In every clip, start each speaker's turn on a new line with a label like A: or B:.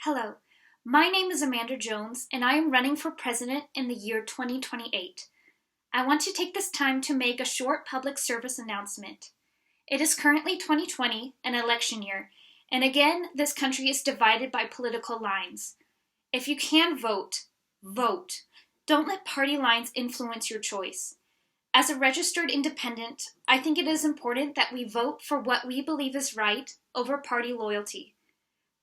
A: Hello, my name is Amanda Jones, and I am running for president in the year 2028. I want to take this time to make a short public service announcement. It is currently 2020, an election year, and again, this country is divided by political lines. If you can vote, vote. Don't let party lines influence your choice. As a registered independent, I think it is important that we vote for what we believe is right over party loyalty.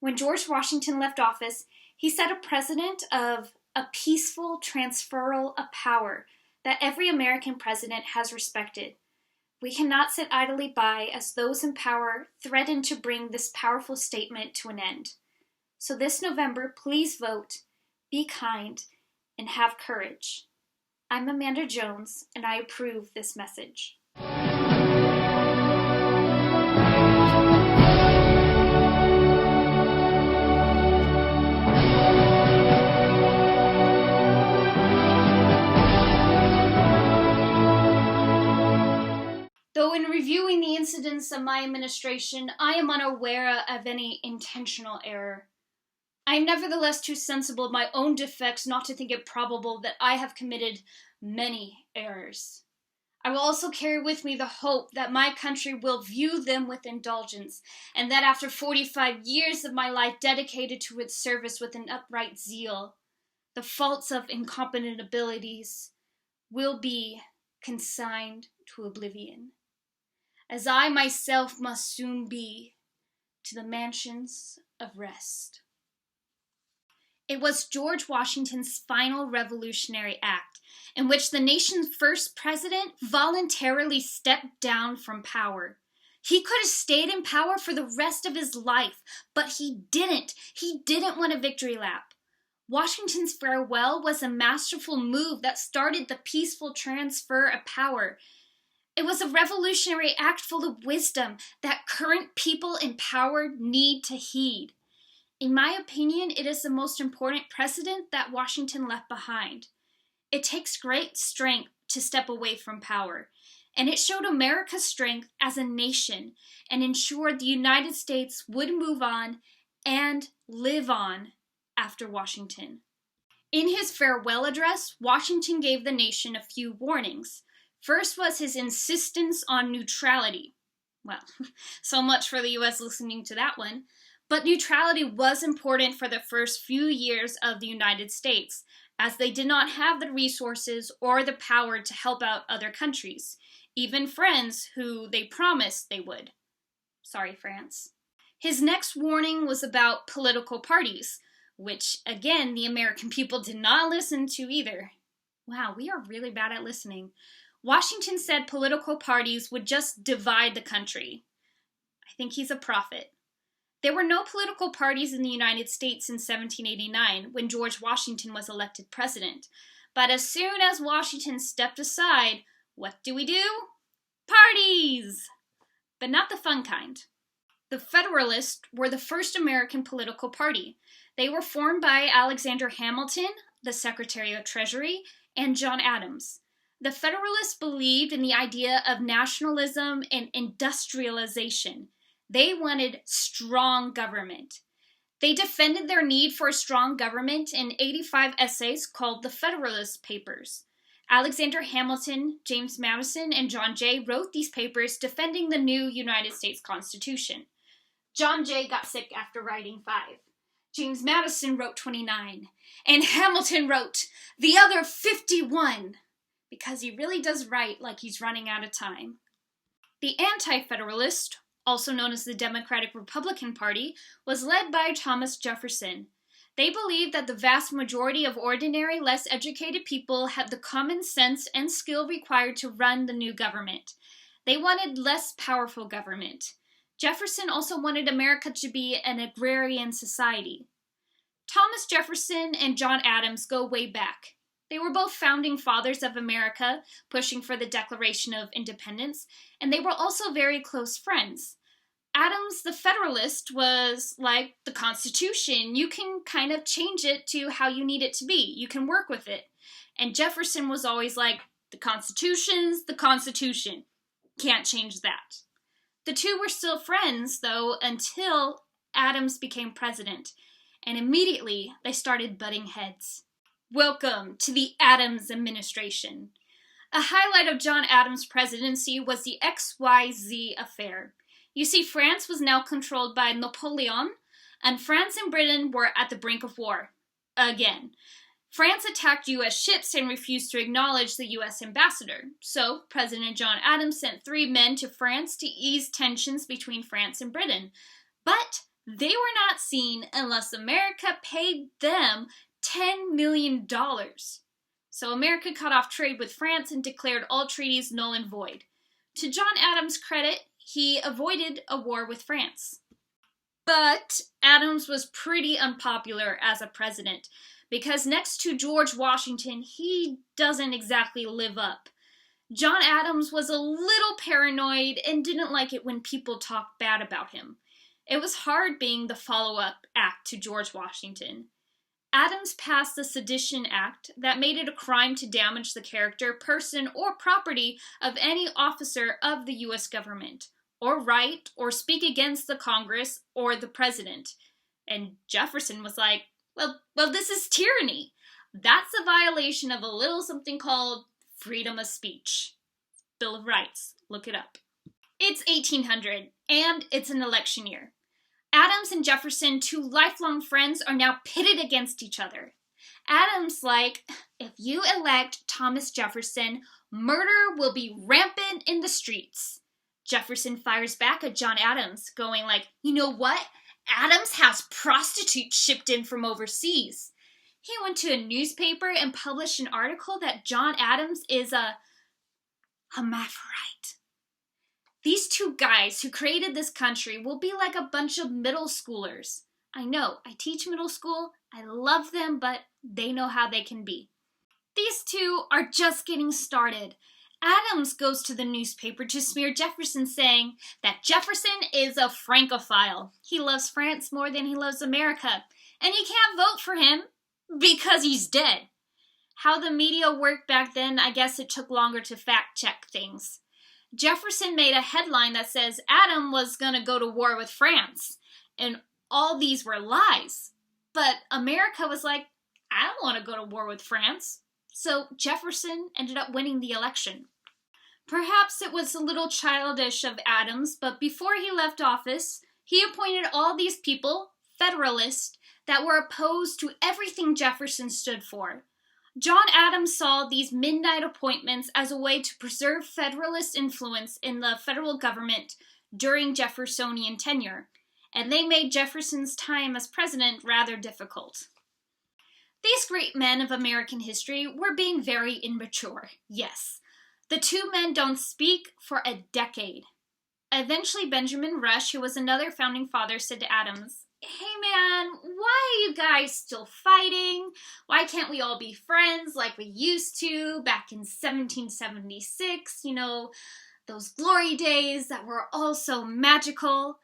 A: When George Washington left office, he set a precedent of a peaceful transferal of power that every American president has respected. We cannot sit idly by as those in power threaten to bring this powerful statement to an end. So this November, please vote, be kind, and have courage. I'm Amanda Jones, and I approve this message. Though in reviewing the incidents of my administration, I am unaware of any intentional error. I am nevertheless too sensible of my own defects not to think it probable that I have committed many errors. I will also carry with me the hope that my country will view them with indulgence, and that after 45 years of my life dedicated to its service with an upright zeal, the faults of incompetent abilities will be consigned to oblivion, as I myself must soon be, to the mansions of rest. It was George Washington's final revolutionary act, in which the nation's first president voluntarily stepped down from power. He could have stayed in power for the rest of his life, but he didn't. He didn't want a victory lap. Washington's farewell was a masterful move that started the peaceful transfer of power. It was a revolutionary act full of wisdom that current people in power need to heed. In my opinion, it is the most important precedent that Washington left behind. It takes great strength to step away from power, and it showed America's strength as a nation and ensured the United States would move on and live on after Washington. In his farewell address, Washington gave the nation a few warnings. First was his insistence on neutrality. Well, so much for the U.S. listening to that one. But neutrality was important for the first few years of the United States, as they did not have the resources or the power to help out other countries, even friends who they promised they would. Sorry, France. His next warning was about political parties, which, again, the American people did not listen to either. Wow, we are really bad at listening. Washington said political parties would just divide the country. I think he's a prophet. There were no political parties in the United States in 1789 when George Washington was elected president. But as soon as Washington stepped aside, what do? Parties! But not the fun kind. The Federalists were the first American political party. They were formed by Alexander Hamilton, the Secretary of Treasury, and John Adams. The Federalists believed in the idea of nationalism and industrialization. They wanted strong government. They defended their need for a strong government in 85 essays called the Federalist Papers. Alexander Hamilton, James Madison, and John Jay wrote these papers defending the new United States Constitution. John Jay got sick after writing 5. James Madison wrote 29. And Hamilton wrote the other 51, because he really does write like he's running out of time. The Anti-Federalist, also known as the Democratic Republican Party, was led by Thomas Jefferson. They believed that the vast majority of ordinary, less educated people had the common sense and skill required to run the new government. They wanted less powerful government. Jefferson also wanted America to be an agrarian society. Thomas Jefferson and John Adams go way back. They were both founding fathers of America, pushing for the Declaration of Independence, and they were also very close friends. Adams, the Federalist, was like the Constitution. You can kind of change it to how you need it to be. You can work with it. And Jefferson was always like, the Constitution's the Constitution. Can't change that. The two were still friends, though, until Adams became president. and immediately they started butting heads. Welcome to the Adams administration. A highlight of John Adams' presidency was the XYZ affair. You see, France was now controlled by Napoleon, and France and Britain were at the brink of war. Again. France attacked U.S. ships and refused to acknowledge the U.S. ambassador. So, President John Adams sent 3 men to France to ease tensions between France and Britain. But they were not seen unless America paid them $10 million. So America cut off trade with France and declared all treaties null and void. To John Adams' credit, he avoided a war with France. But Adams was pretty unpopular as a president, because next to George Washington, he doesn't exactly live up. John Adams was a little paranoid and didn't like it when people talked bad about him. It was hard being the follow-up act to George Washington. Adams passed the Sedition Act that made it a crime to damage the character, person, or property of any officer of the U.S. government, or write or speak against the Congress or the president. And Jefferson was like, well, this is tyranny. That's a violation of a little something called freedom of speech. Bill of Rights. Look it up. It's 1800, and it's an election year. Adams and Jefferson, 2 lifelong friends, are now pitted against each other. Adams like, if you elect Thomas Jefferson, murder will be rampant in the streets. Jefferson fires back at John Adams, going like, you know what? Adams has prostitutes shipped in from overseas. He went to a newspaper and published an article that John Adams is a hermaphrodite. These 2 guys who created this country will be like a bunch of middle schoolers. I know, I teach middle school, I love them, but they know how they can be. These 2 are just getting started. Adams goes to the newspaper to smear Jefferson, saying that Jefferson is a Francophile. He loves France more than he loves America, and you can't vote for him because he's dead. How the media worked back then, I guess it took longer to fact-check things. Jefferson made a headline that says Adam was going to go to war with France, and all these were lies. But America was like, I don't want to go to war with France. So Jefferson ended up winning the election. Perhaps it was a little childish of Adams, but before he left office, he appointed all these people, Federalists, that were opposed to everything Jefferson stood for. John Adams saw these midnight appointments as a way to preserve Federalist influence in the federal government during Jeffersonian tenure, and they made Jefferson's time as president rather difficult. These great men of American history were being very immature, yes. The 2 men don't speak for a decade. Eventually, Benjamin Rush, who was another founding father, said to Adams, hey man, why are you guys still fighting? Why can't we all be friends like we used to back in 1776? You know, those glory days that were all so magical.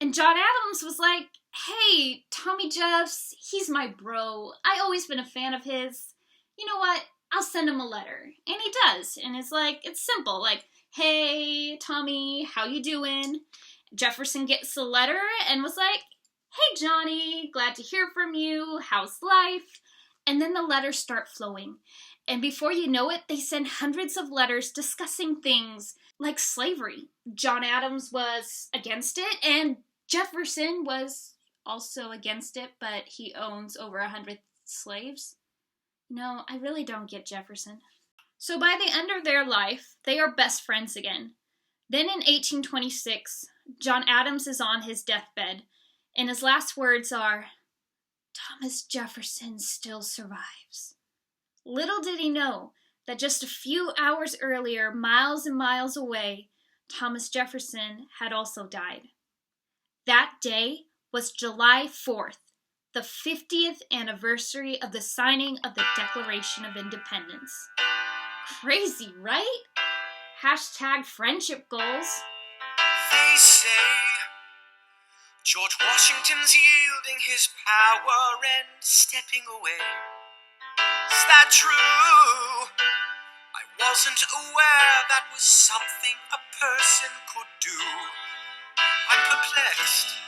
A: And John Adams was like, hey, Tommy Jeffs, he's my bro. I always been a fan of his. You know what? I'll send him a letter. And he does. And it's like, it's simple. Like, hey, Tommy, how you doing? Jefferson gets the letter and was like, hey, Johnny, glad to hear from you. How's life? And then the letters start flowing. And before you know it, they send hundreds of letters discussing things like slavery. John Adams was against it, and Jefferson was also against it, but he owns over 100 slaves. No, I really don't get Jefferson. So by the end of their life, they are best friends again. Then in 1826, John Adams is on his deathbed, and his last words are, Thomas Jefferson still survives. Little did he know that just a few hours earlier, miles and miles away, Thomas Jefferson had also died. That day was July 4th, the 50th anniversary of the signing of the Declaration of Independence. Crazy, right? Hashtag friendship goals.
B: They say George Washington's yielding his power and stepping away. Is that true? I wasn't aware that was something a person could do. I'm perplexed.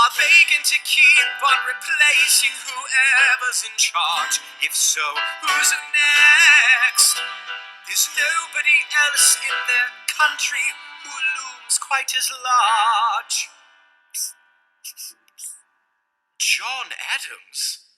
B: Are they going to keep on replacing whoever's in charge? If so, who's next? There's nobody else in their country who looms quite as large. John Adams?